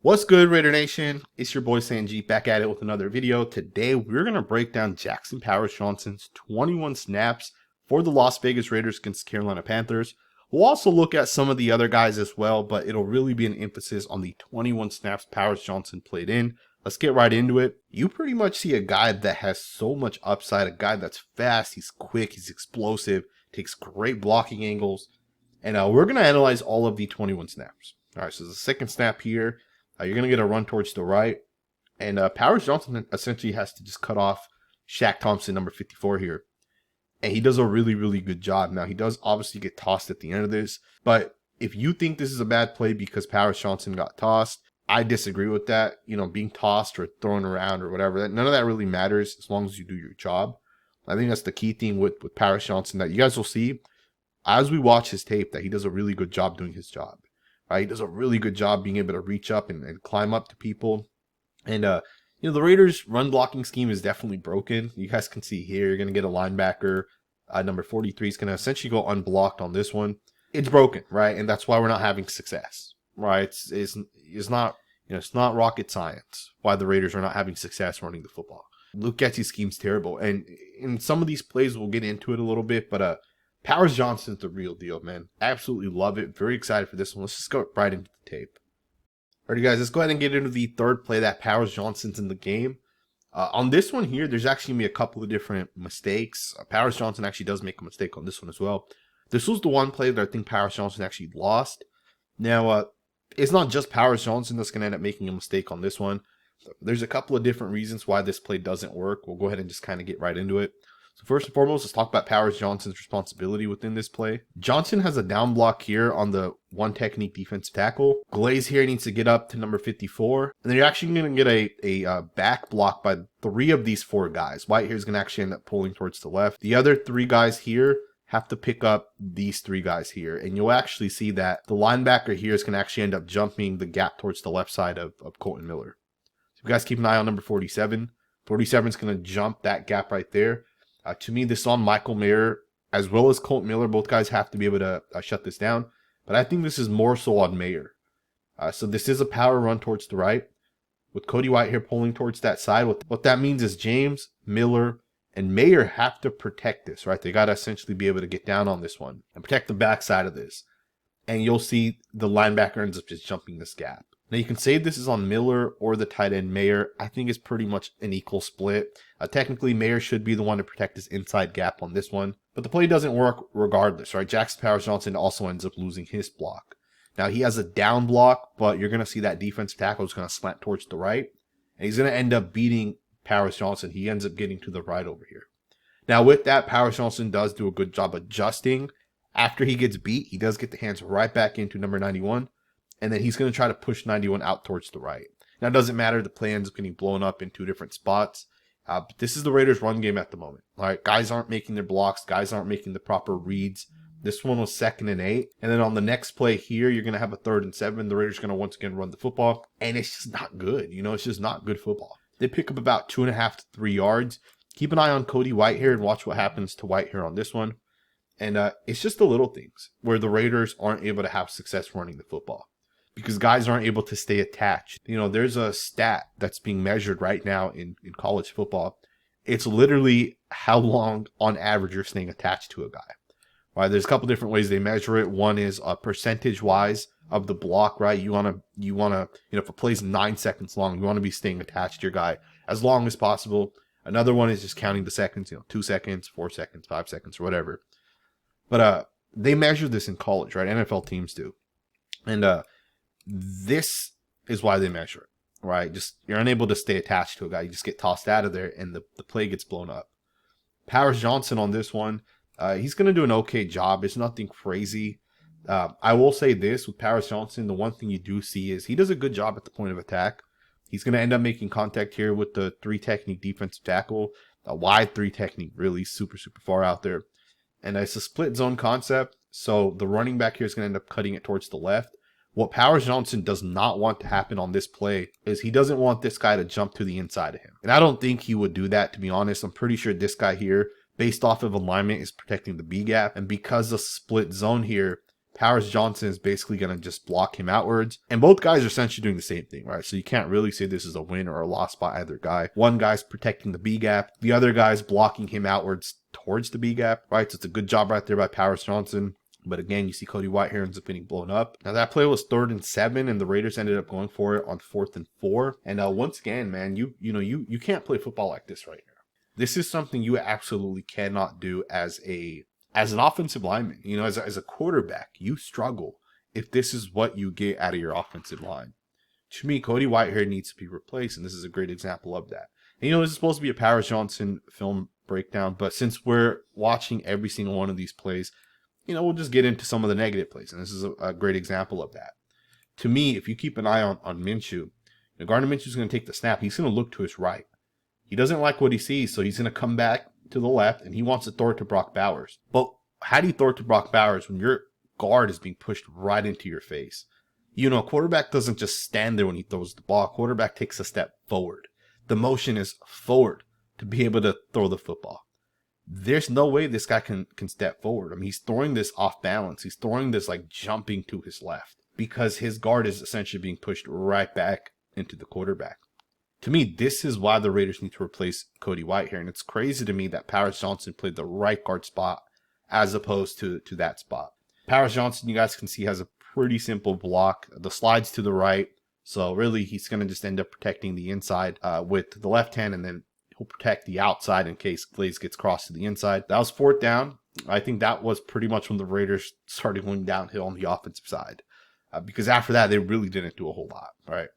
What's good, Raider Nation? It's your boy Sanjit back at it with another video. Today, we're going to break down Jackson Powers Johnson's 21 snaps for the Las Vegas Raiders against the Carolina Panthers. We'll also look at some of the other guys as well, but it'll really be an emphasis on the 21 snaps Powers Johnson played in. Let's get right into it. You pretty much see a guy that has so much upside, a guy that's fast, he's quick, he's explosive, takes great blocking angles, and we're going to analyze all of the 21 snaps. All right, so the second snap here. You're going to get a run towards the right. And Powers Johnson essentially has to just cut off Shaq Thompson, number 54 here. And he does a really, really good job. Now, he does obviously get tossed at the end of this. But if you think this is a bad play because Powers Johnson got tossed, I disagree with that. You know, being tossed or thrown around or whatever, none of that really matters as long as you do your job. I think that's the key thing with Powers Johnson that you guys will see as we watch his tape, that he does a really good job doing his job. Right, he does a really good job being able to reach up and climb up to people. And, the Raiders' run blocking scheme is definitely broken. You guys can see here, you're going to get a linebacker. Number 43 is going to essentially go unblocked on this one. It's broken, right? And that's why we're not having success, right? It's not rocket science why the Raiders are not having success running the football. Luke Getsy's scheme's terrible. And in some of these plays, we'll get into it a little bit, but, Powers Johnson's the real deal, man. Absolutely love it. Very excited for this one. Let's just go right into the tape. Alrighty, guys, let's go ahead and get into the third play that Powers Johnson's in the game. On this one here, there's actually going to be a couple of different mistakes. Powers Johnson actually does make a mistake on this one as well. This was the one play that I think Powers Johnson actually lost. Now, it's not just Powers Johnson that's going to end up making a mistake on this one. There's a couple of different reasons why this play doesn't work. We'll go ahead and just kind of get right into it. So first and foremost, let's talk about Powers Johnson's responsibility within this play. Johnson has a down block here on the one technique defensive tackle. Glaze here needs to get up to number 54. And then you're actually going to get a back block by 3 of these 4 guys. White here is going to actually end up pulling towards the left. The other 3 guys here have to pick up these 3 guys here. And you'll actually see that the linebacker here is going to actually end up jumping the gap towards the left side of Colton Miller. So you guys keep an eye on number 47. 47 is going to jump that gap right there. To me, this is on Michael Mayer as well as Colton Miller. Both guys have to be able to shut this down. But I think this is more so on Mayer. So this is a power run towards the right with Cody White here pulling towards that side. What that means is James, Miller, and Mayer have to protect this, right? They got to essentially be able to get down on this one and protect the backside of this. And you'll see the linebacker ends up just jumping this gap. Now, you can say this is on Miller or the tight end Mayer. I think it's pretty much an equal split. Technically, Mayer should be the one to protect his inside gap on this one. But the play doesn't work regardless, right? Jackson Powers Johnson also ends up losing his block. Now, he has a down block, but you're going to see that defensive tackle is going to slant towards the right. And he's going to end up beating Powers Johnson. He ends up getting to the right over here. Now, with that, Powers Johnson does do a good job adjusting. After he gets beat, he does get the hands right back into number 91. And then he's going to try to push 91 out towards the right. Now, it doesn't matter. The play ends up getting blown up in 2 different spots. But this is the Raiders' run game at the moment. All right, guys aren't making their blocks. Guys aren't making the proper reads. This one was 2nd and 8. And then on the next play here, you're going to have a 3rd and 7. The Raiders are going to once again run the football. And it's just not good. It's just not good football. They pick up about 2.5 to 3 yards. Keep an eye on Cody White here and watch what happens to White here on this one. And it's just the little things where the Raiders aren't able to have success running the football. Because guys aren't able to stay attached. There's a stat that's being measured right now in college football. It's literally how long on average you're staying attached to a guy. Right? There's a couple different ways they measure it. One is percentage wise of the block, right? You want to, if a play's 9 seconds long, you want to be staying attached to your guy as long as possible. Another one is just counting the seconds, 2 seconds, 4 seconds, 5 seconds, or whatever. But they measure this in college, right? NFL teams do. And this is why they measure it, right? Just you're unable to stay attached to a guy. You just get tossed out of there and the play gets blown up. Powers Johnson on this one, he's going to do an okay job. It's nothing crazy. I will say this with Powers Johnson, the one thing you do see is he does a good job at the point of attack. He's going to end up making contact here with the 3 technique defensive tackle, a wide 3 technique, really super, super far out there. And it's a split zone concept. So the running back here is going to end up cutting it towards the left. What Powers Johnson does not want to happen on this play is he doesn't want this guy to jump to the inside of him. And I don't think he would do that, to be honest. I'm pretty sure this guy here, based off of alignment, is protecting the B gap. And because of split zone here, Powers Johnson is basically going to just block him outwards. And both guys are essentially doing the same thing, right? So you can't really say this is a win or a loss by either guy. One guy's protecting the B gap. The other guy's blocking him outwards towards the B gap, right? So it's a good job right there by Powers Johnson. But again, you see Cody Whitehair ends up getting blown up. Now that play was 3rd and 7, and the Raiders ended up going for it on 4th and 4. And once again, man, you can't play football like this right here. This is something you absolutely cannot do as an offensive lineman. You know, as a quarterback, you struggle if this is what you get out of your offensive line. To me, Cody Whitehair needs to be replaced, and this is a great example of that. And, you know, this is supposed to be a Powers Johnson film breakdown, but since we're watching every single one of these plays, you know, we'll just get into some of the negative plays, and this is a great example of that. To me, if you keep an eye on Minshew, Gardner Minshew's going to take the snap. He's going to look to his right. He doesn't like what he sees, so he's going to come back to the left, and he wants to throw it to Brock Bowers. But how do you throw it to Brock Bowers when your guard is being pushed right into your face? You know, a quarterback doesn't just stand there when he throws the ball. A quarterback takes a step forward. The motion is forward to be able to throw the football. There's no way this guy can step forward. I mean, he's throwing this off balance. He's throwing this like jumping to his left because his guard is essentially being pushed right back into the quarterback. To me, this is why the Raiders need to replace Cody Whitehair. And it's crazy to me that Powers Johnson played the right guard spot as opposed to that spot. Powers Johnson, you guys can see, has a pretty simple block. The slides to the right. So really, he's going to just end up protecting the inside with the left hand, and then he'll protect the outside in case Glaze gets crossed to the inside. That was 4th down. I think that was pretty much when the Raiders started going downhill on the offensive side. Because after that, they really didn't do a whole lot, right?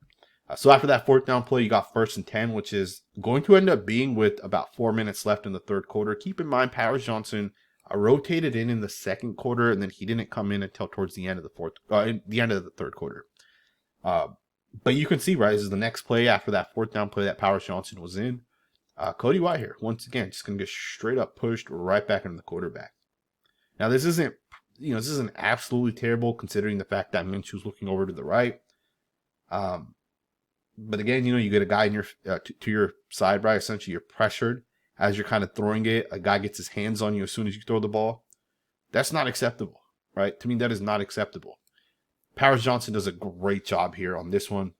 So after that 4th down play, you got 1st and 10, which is going to end up being with about 4 minutes left in the 3rd quarter. Keep in mind, Powers Johnson rotated in the 2nd quarter, and then he didn't come in until towards the end of the end of the 3rd quarter. But you can see, right, this is the next play after that 4th down play that Powers Johnson was in. Cody Whitehair, once again, just going to get straight up pushed right back into the quarterback. Now, this isn't absolutely terrible considering the fact that Minshew's looking over to the right. But again, you know, you get a guy in your to your side, right? Essentially, you're pressured as you're kind of throwing it. A guy gets his hands on you as soon as you throw the ball. That's not acceptable, right? To me, that is not acceptable. Powers Johnson does a great job here on this one.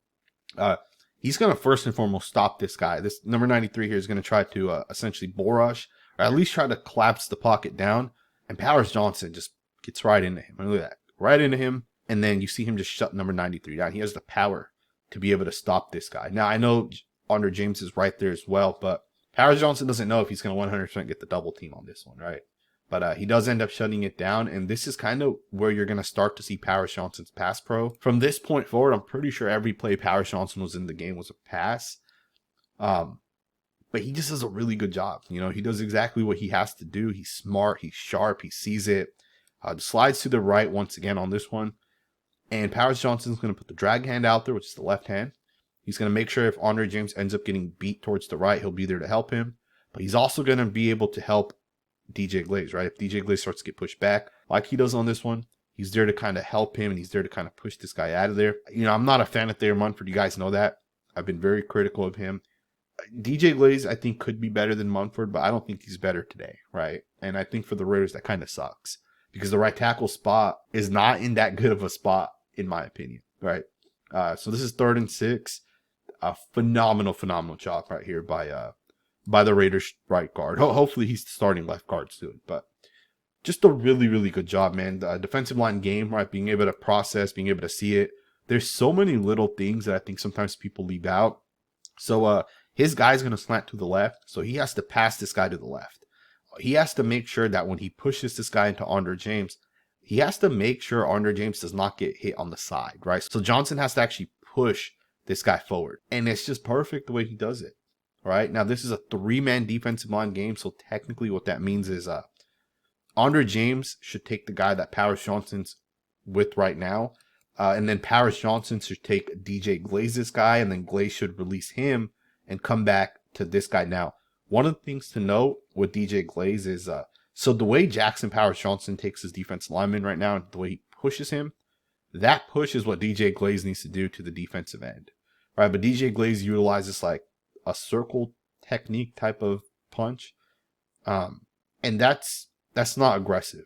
He's going to first and foremost stop this guy. This number 93 here is going to try to essentially bull rush, or at least try to collapse the pocket down. And Powers Johnson just gets right into him. Look at that. Right into him. And then you see him just shut number 93 down. He has the power to be able to stop this guy. Now, I know Andre James is right there as well, but Powers Johnson doesn't know if he's going to 100% get the double team on this one, right? But he does end up shutting it down, and this is kind of where you're going to start to see Powers Johnson's pass pro. From this point forward, I'm pretty sure every play Powers Johnson was in the game was a pass. But he just does a really good job. You know, he does exactly what he has to do. He's smart, he's sharp, he sees it. Slides to the right once again on this one. And Powers Johnson's going to put the drag hand out there, which is the left hand. He's going to make sure if Andre James ends up getting beat towards the right, he'll be there to help him. But he's also going to be able to help DJ Glaze, right? If DJ Glaze starts to get pushed back, like he does on this one, he's there to kind of help him, and he's there to kind of push this guy out of there. You know, I'm not a fan of Thayer Munford. You guys know that. I've been very critical of him. DJ Glaze, I think, could be better than Munford, but I don't think he's better today, right? And I think for the Raiders, that kind of sucks because the right tackle spot is not in that good of a spot, in my opinion, right? So this is 3rd and 6. A phenomenal job right here by the Raiders right guard. Hopefully he's starting left guard soon, but just a really good job, man. The defensive line game, right? Being able to process, being able to see it. There's so many little things that I think sometimes people leave out. So his guy's going to slant to the left, so he has to pass this guy to the left. He has to make sure that when he pushes this guy into Andre James, he has to make sure Andre James does not get hit on the side, right? So Johnson has to actually push this guy forward, and it's just perfect the way he does it. Right now, this is a 3-man defensive line game, so technically what that means is Andre James should take the guy that Powers Johnson's with right now, and then Powers Johnson should take DJ Glaze's guy, and then Glaze should release him and come back to this guy. Now, one of the things to note with DJ Glaze is so the way Jackson Powers Johnson takes his defensive lineman right now, and the way he pushes him, that push is what DJ Glaze needs to do to the defensive end, right? But DJ Glaze utilizes like a circle technique type of punch. And that's not aggressive,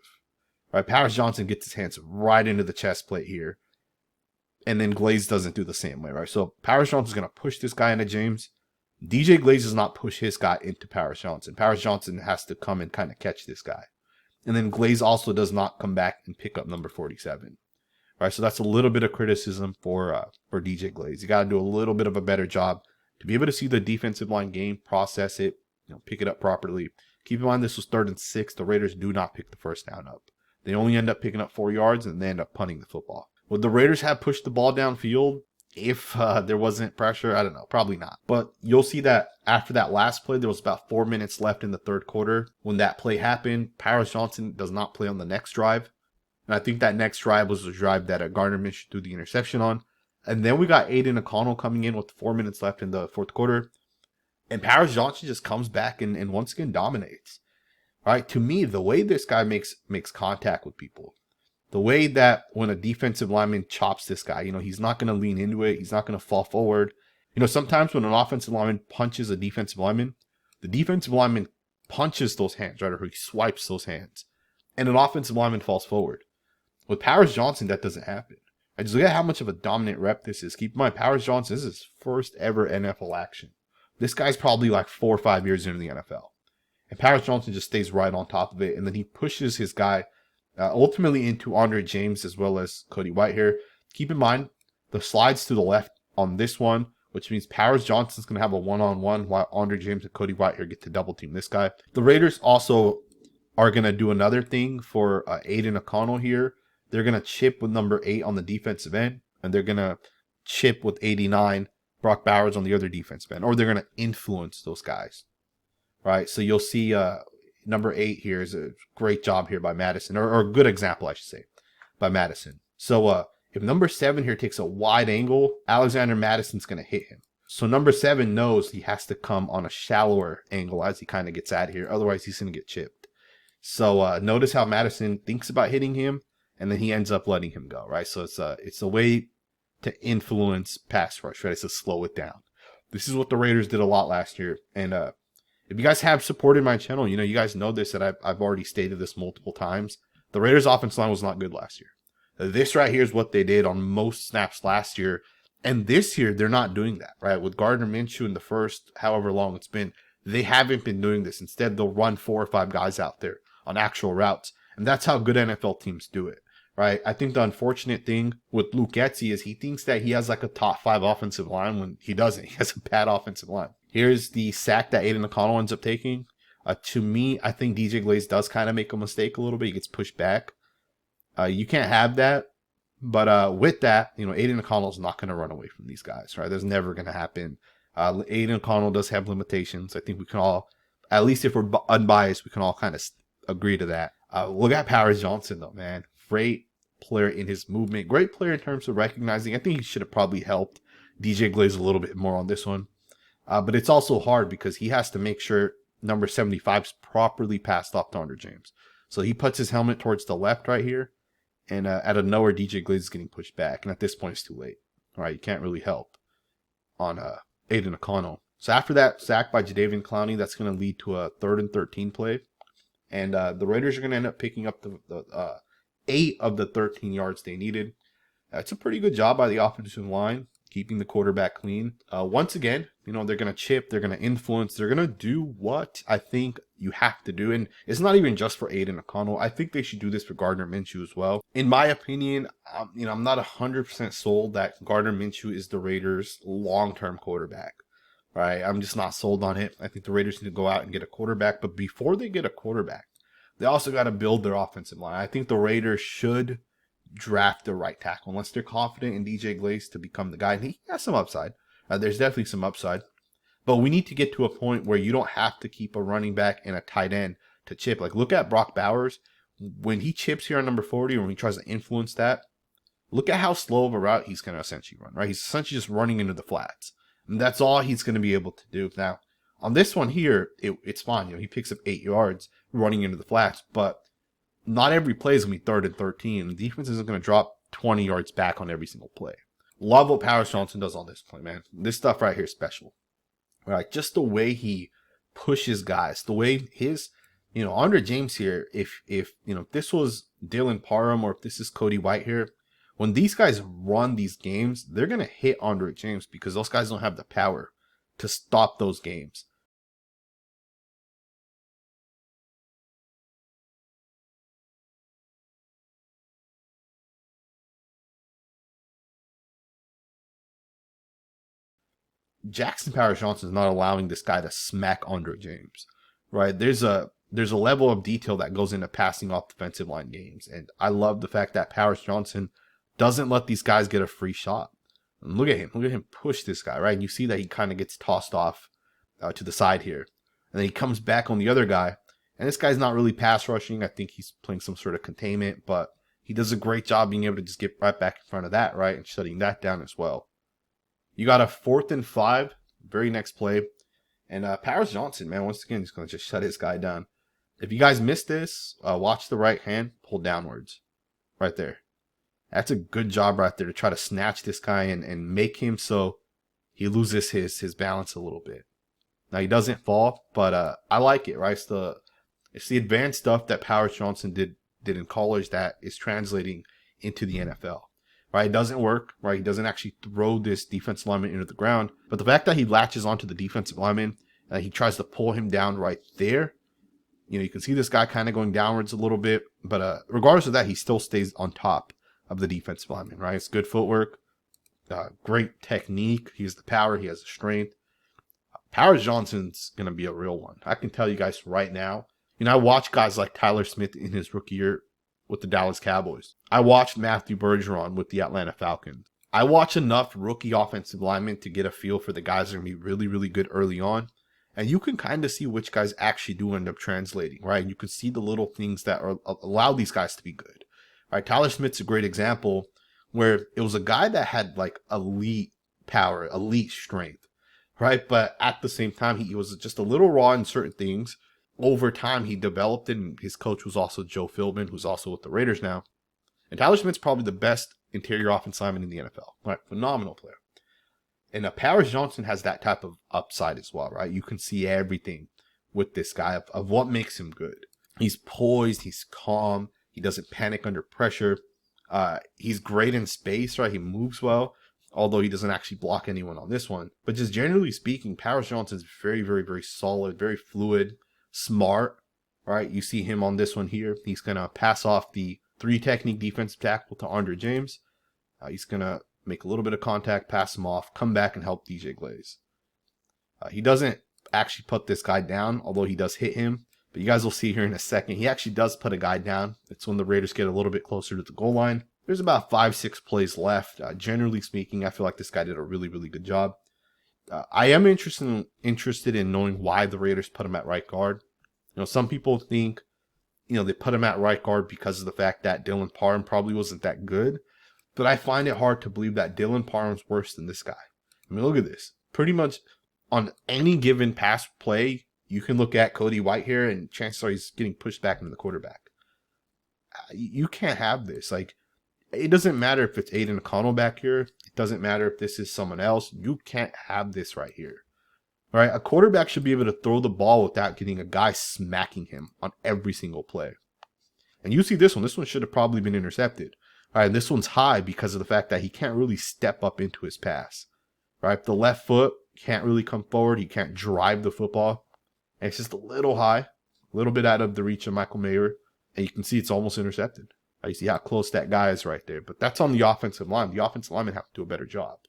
Right, Paris Johnson gets his hands right into the chest plate here. And then Glaze doesn't do the same way, right? So Paris Johnson's going to push this guy into James. DJ Glaze does not push his guy into Paris Johnson. Paris Johnson has to come and kind of catch this guy. And then Glaze also does not come back and pick up number 47. Right, so that's a little bit of criticism for DJ Glaze. You got to do a little bit of a better job to be able to see the defensive line game, process it, pick it up properly. Keep in mind this was 3rd and 6. The Raiders do not pick the first down up. They only end up picking up 4 yards and they end up punting the football. Would the Raiders have pushed the ball downfield if there wasn't pressure? I don't know. Probably not. But you'll see that after that last play, there was about 4 minutes left in the 3rd quarter. When that play happened, Paris Johnson does not play on the next drive. And I think that next drive was the drive that Gardner Minshew threw the interception on. And then we got Aiden O'Connell coming in with 4 minutes left in the 4th quarter. And Paris Johnson just comes back and once again dominates. All right, to me, the way this guy makes contact with people, the way that when a defensive lineman chops this guy, he's not going to lean into it. He's not going to fall forward. Sometimes when an offensive lineman punches a defensive lineman, the defensive lineman punches those hands, right? Or he swipes those hands. And an offensive lineman falls forward. With Paris Johnson, that doesn't happen. I just look at how much of a dominant rep this is. Keep in mind, Paris Johnson, this is his first ever NFL action. This guy's probably like 4 or 5 years into the NFL. And Paris Johnson just stays right on top of it. And then he pushes his guy ultimately into Andre James as well as Cody Whitehair. Keep in mind, the slides to the left on this one, which means Paris Johnson's going to have a one-on-one while Andre James and Cody Whitehair get to double team this guy. The Raiders also are going to do another thing for Aiden O'Connell here. They're going to chip with number 8 on the defensive end, and they're going to chip with 89, Brock Bowers on the other defensive end, or they're going to influence those guys, right? So you'll see number 8 here is a great job here by Madison, or a good example, I should say, by Madison. So if number 7 here takes a wide angle, Alexander Madison's going to hit him. So number 7 knows he has to come on a shallower angle as he kind of gets out here. Otherwise, he's going to get chipped. So notice how Madison thinks about hitting him, and then he ends up letting him go, right? So it's a way to influence pass rush, right? It's to slow it down. This is what the Raiders did a lot last year. And if you guys have supported my channel, you guys know this, that I've already stated this multiple times. The Raiders' offensive line was not good last year. This right here is what they did on most snaps last year. And this year, they're not doing that, right? With Gardner Minshew in the first, however long it's been, they haven't been doing this. Instead, they'll run 4 or 5 guys out there on actual routes. And that's how good NFL teams do it, right? I think the unfortunate thing with Luke Getsy is he thinks that he has like a top 5 offensive line when he doesn't. He has a bad offensive line. Here's the sack that Aiden O'Connell ends up taking. To me, I think DJ Glaze does kind of make a mistake a little bit. He gets pushed back. You can't have that. But with that, Aiden O'Connell's not going to run away from these guys, right? That's never going to happen. Aiden O'Connell does have limitations. I think we can all, at least if we're unbiased, we can all kind of agree to that. Look at Paris Johnson, though, man. Great player in his movement. Great player in terms of recognizing. I think he should have probably helped DJ Glaze a little bit more on this one. But it's also hard because he has to make sure number 75 is properly passed off to Andre James. So he puts his helmet towards the left right here. And out of nowhere, DJ Glaze is getting pushed back. And at this point, it's too late. All right, you can't really help on Aiden O'Connell. So after that sack by Jadeveon Clowney, that's going to lead to a 3rd and 13 play. And the Raiders are going to end up picking up the 8 of the 13 yards they needed. It's a pretty good job by the offensive line, keeping the quarterback clean. Once again, they're going to chip, they're going to influence, they're going to do what I think you have to do. And it's not even just for Aiden O'Connell. I think they should do this for Gardner Minshew as well. In my opinion, I'm not 100% sold that Gardner Minshew is the Raiders' long-term quarterback. Right? I'm just not sold on it. I think the Raiders need to go out and get a quarterback. But before they get a quarterback, they also got to build their offensive line. I think the Raiders should draft the right tackle unless they're confident in DJ Glaze to become the guy. And he has some upside. There's definitely some upside. But we need to get to a point where you don't have to keep a running back and a tight end to chip. Like, look at Brock Bowers. When he chips here on number 40, or when he tries to influence that, look at how slow of a route he's going to essentially run, right? He's essentially just running into the flats. And that's all he's going to be able to do. Now, on this one here, it's fine. He picks up 8 yards running into the flats, but not every play is going to be 3rd and 13. The defense isn't going to drop 20 yards back on every single play. Love what Paris Johnson does on this play, man. This stuff right here is special. Right? Just the way he pushes guys, the way his, Andre James here, if this was Dylan Parham or if this is Cody White here, when these guys run these games, they're going to hit Andre James because those guys don't have the power to stop those games. Jackson Powers Johnson is not allowing this guy to smack Andre James, right? There's a level of detail that goes into passing off defensive line games, and I love the fact that Powers Johnson doesn't let these guys get a free shot. And look at him push this guy, right? And you see that he kind of gets tossed off to the side here, and then he comes back on the other guy, and this guy's not really pass rushing. I think he's playing some sort of containment, but he does a great job being able to just get right back in front of that, right, and shutting that down as well. You got a 4th and 5, very next play. And Powers Johnson, man, once again, he's going to just shut his guy down. If you guys missed this, watch the right hand, pull downwards. Right there. That's a good job right there to try to snatch this guy and make him so he loses his balance a little bit. Now, he doesn't fall, but I like it, right? It's the advanced stuff that Powers Johnson did in college that is translating into the NFL. Right, it doesn't work, right? He doesn't actually throw this defensive lineman into the ground. But the fact that he latches onto the defensive lineman and he tries to pull him down right there, you can see this guy kind of going downwards a little bit. But regardless of that, he still stays on top of the defensive lineman, right? It's good footwork, great technique. He has the power, he has the strength. Powers Johnson's going to be a real one. I can tell you guys right now. I watch guys like Tyler Smith in his rookie year with the Dallas Cowboys. I watched Matthew Bergeron with the Atlanta Falcons. I watch enough rookie offensive linemen to get a feel for the guys that are going to be really, really good early on. And you can kind of see which guys actually do end up translating, right? You can see the little things that allow these guys to be good. Right? Tyler Smith's a great example where it was a guy that had like elite power, elite strength, right? But at the same time, he was just a little raw in certain things. Over time, he developed it, and his coach was also Joe Philbin, who's also with the Raiders now. And Tyler Smith's probably the best interior offensive lineman in the NFL. Right? Phenomenal player. And Powers Johnson has that type of upside as well, right? You can see everything with this guy of what makes him good. He's poised, he's calm, he doesn't panic under pressure. He's great in space, right? He moves well, although he doesn't actually block anyone on this one. But just generally speaking, Powers Johnson's very, very, very solid, very fluid, smart, right? You see him on this one here. He's going to pass off the 3 technique defensive tackle to Andre James. He's going to make a little bit of contact, pass him off, come back and help DJ Glaze. He doesn't actually put this guy down, although he does hit him. But you guys will see here in a second, he actually does put a guy down. It's when the Raiders get a little bit closer to the goal line. There's about 5-6 plays left. Generally speaking, I feel like this guy did a really, really good job. I am interested in knowing why the Raiders put him at right guard. Some people think, they put him at right guard because of the fact that Dylan Parham probably wasn't that good. But I find it hard to believe that Dylan Parham's worse than this guy. I mean, look at this. Pretty much on any given pass play, you can look at Cody White here, and chances are he's getting pushed back into the quarterback. You can't have this. Like, it doesn't matter if it's Aiden O'Connell back here. It doesn't matter if this is someone else. You can't have this right here. All right, a quarterback should be able to throw the ball without getting a guy smacking him on every single play. And you see this one. This one should have probably been intercepted. All right, this one's high because of the fact that he can't really step up into his pass. All right, the left foot can't really come forward. He can't drive the football. And it's just a little high, a little bit out of the reach of Michael Mayer. And you can see it's almost intercepted. You see how close that guy is right there. But that's on the offensive line. The offensive linemen have to do a better job.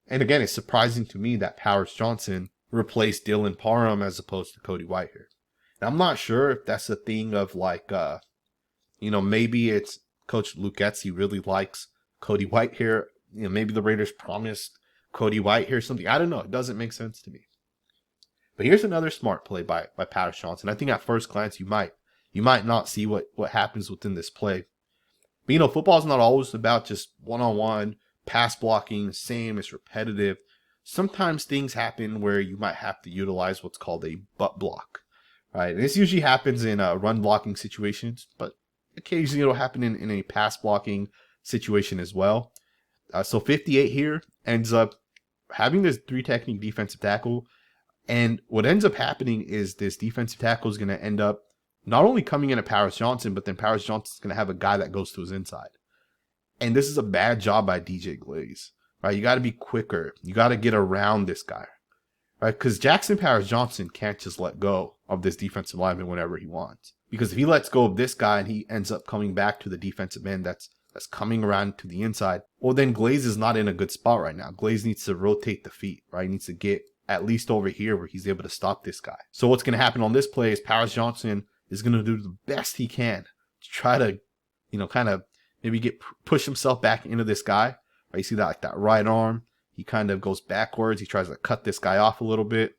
And again, it's surprising to me that Powers Johnson replaced Dylan Parham as opposed to Cody White here. And I'm not sure if that's a thing of like, maybe it's Coach Wilkins. He really likes Cody White here. Maybe the Raiders promised Cody White here something. I don't know. It doesn't make sense to me. But here's another smart play by Powers Johnson. I think at first glance you might not see what happens within this play. But football is not always about just one-on-one pass blocking. Same, it's repetitive. Sometimes things happen where you might have to utilize what's called a butt block, right? And this usually happens in run blocking situations, but occasionally it'll happen in a pass blocking situation as well. So 58 here ends up having this 3 technique defensive tackle. And what ends up happening is this defensive tackle is going to end up not only coming in at Paris Johnson, but then Paris Johnson's going to have a guy that goes to his inside. And this is a bad job by DJ Glaze, right? You got to be quicker. You got to get around this guy, right? Because Jackson Paris Johnson can't just let go of this defensive lineman whenever he wants. Because if he lets go of this guy and he ends up coming back to the defensive end that's coming around to the inside, well, then Glaze is not in a good spot right now. Glaze needs to rotate the feet, right? He needs to get at least over here where he's able to stop this guy. So what's going to happen on this play is Paris Johnson is going to do the best he can to try to, kind of maybe push himself back into this guy. Right? You see that, like that right arm, he kind of goes backwards. He tries to cut this guy off a little bit.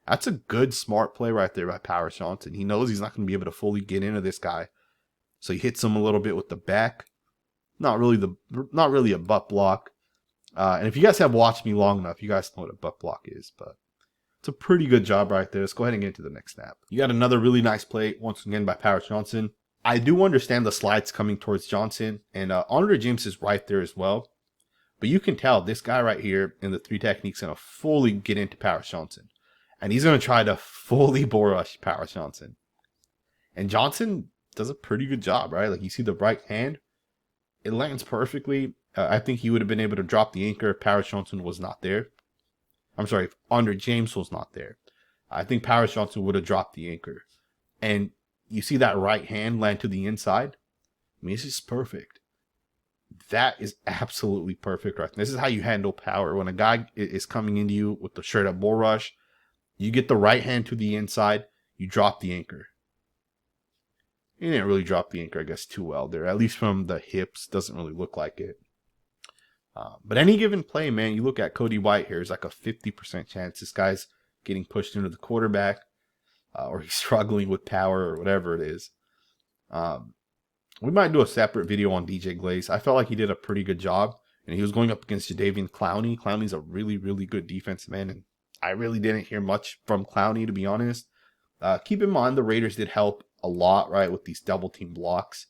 That's a good, smart play right there by Paris Johnson. He knows he's not going to be able to fully get into this guy. So he hits him a little bit with the back. Not really a butt block. And if you guys have watched me long enough, you guys know what a butt block is. But it's a pretty good job right there. Let's go ahead and get into the next snap. You got another really nice play, once again, by Paris Johnson. I do understand the slides coming towards Johnson. And Andre James is right there as well. But you can tell this guy right here in the 3 techniques is going to fully get into Paris Johnson. And he's going to try to fully bull rush Paris Johnson. And Johnson does a pretty good job, right? Like you see the right hand. It lands perfectly. I think he would have been able to drop the anchor if Paris Johnson was not there. I'm sorry, if Andre James was not there. I think Paris Johnson would have dropped the anchor. And you see that right hand land to the inside. I mean, this is perfect. That is absolutely perfect right. This is how you handle power. When a guy is coming into you with the straight up bull rush, you get the right hand to the inside, you drop the anchor. He didn't really drop the anchor, I guess, too well there. At least from the hips, doesn't really look like it. But any given play, man, you look at Cody White here, it's like a 50% chance this guy's getting pushed into the quarterback, or he's struggling with power or whatever it is. We might do a separate video on DJ Glaze. I felt like he did a pretty good job, and he was going up against Jadeveon Clowney. Clowney's a really, really good defensive man, and I really didn't hear much from Clowney, to be honest. Keep in mind, the Raiders did help a lot, right, with these double team blocks,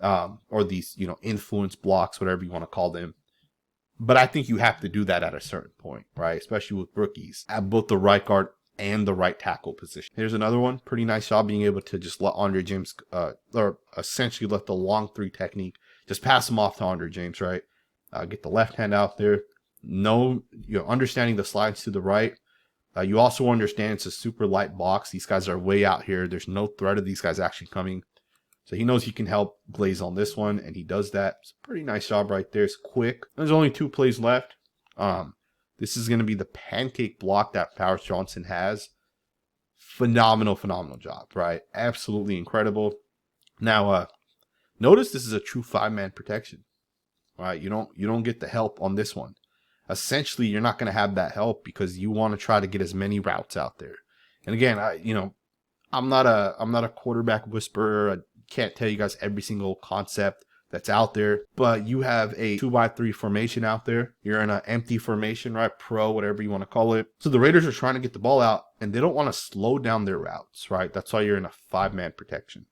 or these, influence blocks, whatever you want to call them. But I think you have to do that at a certain point, right? Especially with rookies at both the right guard and the right tackle position. Here's another one. Pretty nice job being able to just let Andre James, or essentially let the long 3 technique, just pass him off to Andre James, right? Get the left hand out there. Understanding the slides to the right. You also understand it's a super light box. These guys are way out here. There's no threat of these guys actually coming. So he knows he can help Glaze on this one, and he does that. It's a pretty nice job right there. It's quick. There's only 2 plays left. This is going to be the pancake block that Paris Johnson has. Phenomenal job, right? Absolutely incredible. Now, notice this is a true 5-man protection, right? You don't get the help on this one. Essentially, you're not going to have that help because you want to try to get as many routes out there. And again, I'm not a quarterback whisperer. I can't tell you guys every single concept that's out there, but you have a 2x3 formation out there. You're in an empty formation, right? Pro, whatever you want to call it. So the Raiders are trying to get the ball out, and they don't want to slow down their routes, right? That's why you're in a 5-man protection.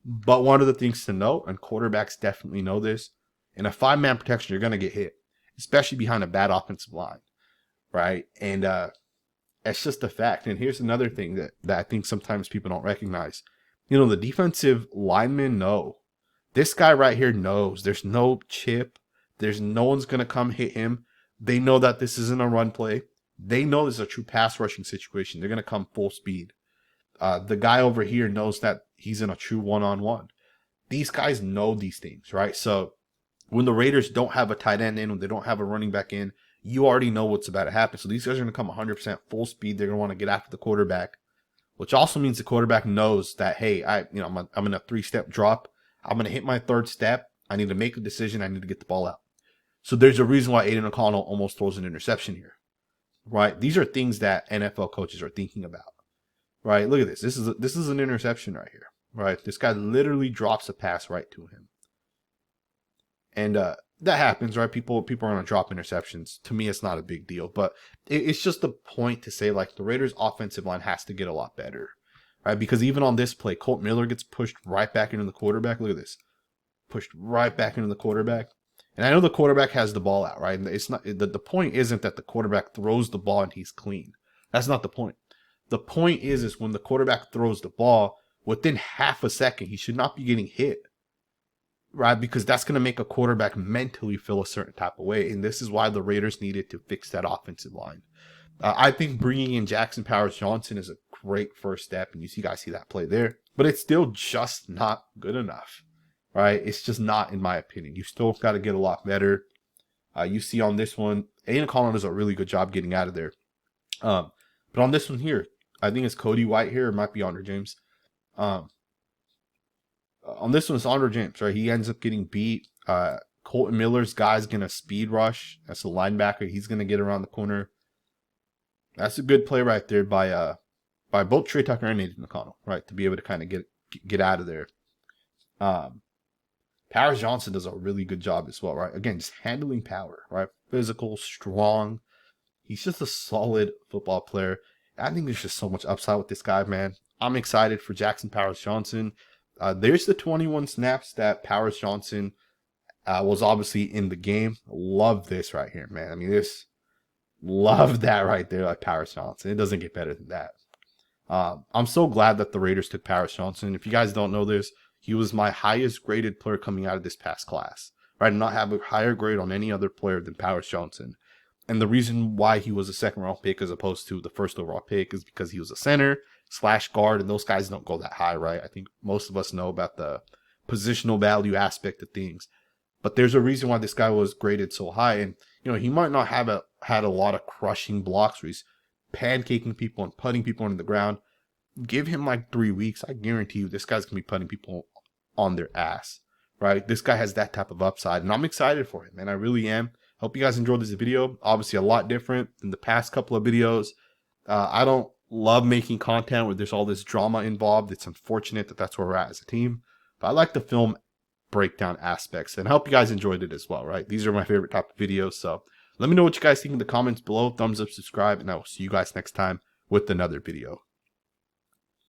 But one of the things to note, and quarterbacks definitely know this, in a 5-man protection, you're going to get hit, especially behind a bad offensive line, right? And it's just a fact. And here's another thing that I think sometimes people don't recognize. The defensive linemen know. This guy right here knows there's no chip. There's no one's going to come hit him. They know that this isn't a run play. They know this is a true pass rushing situation. They're going to come full speed. The guy over here knows that he's in a true one-on-one. These guys know these things, right? So when the Raiders don't have a tight end in, when they don't have a running back in, you already know what's about to happen. So these guys are going to come 100% full speed. They're going to want to get after the quarterback, which also means the quarterback knows that, hey, I'm in a 3-step drop. I'm going to hit my 3rd step. I need to make a decision. I need to get the ball out. So there's a reason why Aiden O'Connell almost throws an interception here, right? These are things that NFL coaches are thinking about, right? Look at this. This is an interception right here, right? This guy literally drops a pass right to him. And that happens, right? People are going to drop interceptions. To me, it's not a big deal. But it's just the point to say, like, the Raiders' offensive line has to get a lot better, right? Because even on this play, Colt Miller gets pushed right back into the quarterback. Look at this. Pushed right back into the quarterback. And I know the quarterback has the ball out, right? And it's not the point isn't that the quarterback throws the ball and he's clean. That's not the point. The point is when the quarterback throws the ball, within half a second. He should not be getting hit, right? Because that's going to make a quarterback mentally feel a certain type of way. And this is why the Raiders needed to fix that offensive line. I think bringing in Jackson Powers-Johnson is a great first step. And you guys see that play there. But it's still just not good enough, right? It's just not, in my opinion. You still got to get a lot better. You see on this one, Aiden O'Connell does a really good job getting out of there. But on this one here, I think it's Cody White here. It might be Andre James. On this one, it's Andre James, right? He ends up getting beat. Colton Miller's guy's going to speed rush. That's a linebacker. He's going to get around the corner. That's a good play right there by both Trey Tucker and Aiden O'Connell, right? To be able to kind of get out of there. Powers-Johnson does a really good job as well, right? Again, just handling power, right? Physical, strong. He's just a solid football player. I think there's just so much upside with this guy, man. I'm excited for Jackson Powers-Johnson. There's the 21 snaps that Powers-Johnson was obviously in the game. Love this right here, man. I mean, love that right there, like Powers-Johnson. It doesn't get better than that. I'm so glad that the Raiders took Powers-Johnson. If you guys don't know this, he was my highest graded player coming out of this past class. Right? I did not have a higher grade on any other player than Powers-Johnson. And the reason why he was a second round pick as opposed to the first overall pick is because he was a center / guard, and those guys don't go that high, right? I think most of us know about the positional value aspect of things. But there's a reason why this guy was graded so high. And, he might not have had a lot of crushing blocks where he's pancaking people and putting people into the ground. Give him like 3 weeks. I guarantee you this guy's going to be putting people on their ass, right? This guy has that type of upside, and I'm excited for him, and I really am. Hope you guys enjoyed this video. Obviously, a lot different than the past couple of videos. I don't love making content where there's all this drama involved. It's unfortunate that that's where we're at as a team. But I like the film breakdown aspects, and I hope you guys enjoyed it as well, right? These are my favorite type of videos. So let me know what you guys think in the comments below. Thumbs up, subscribe, and I will see you guys next time with another video.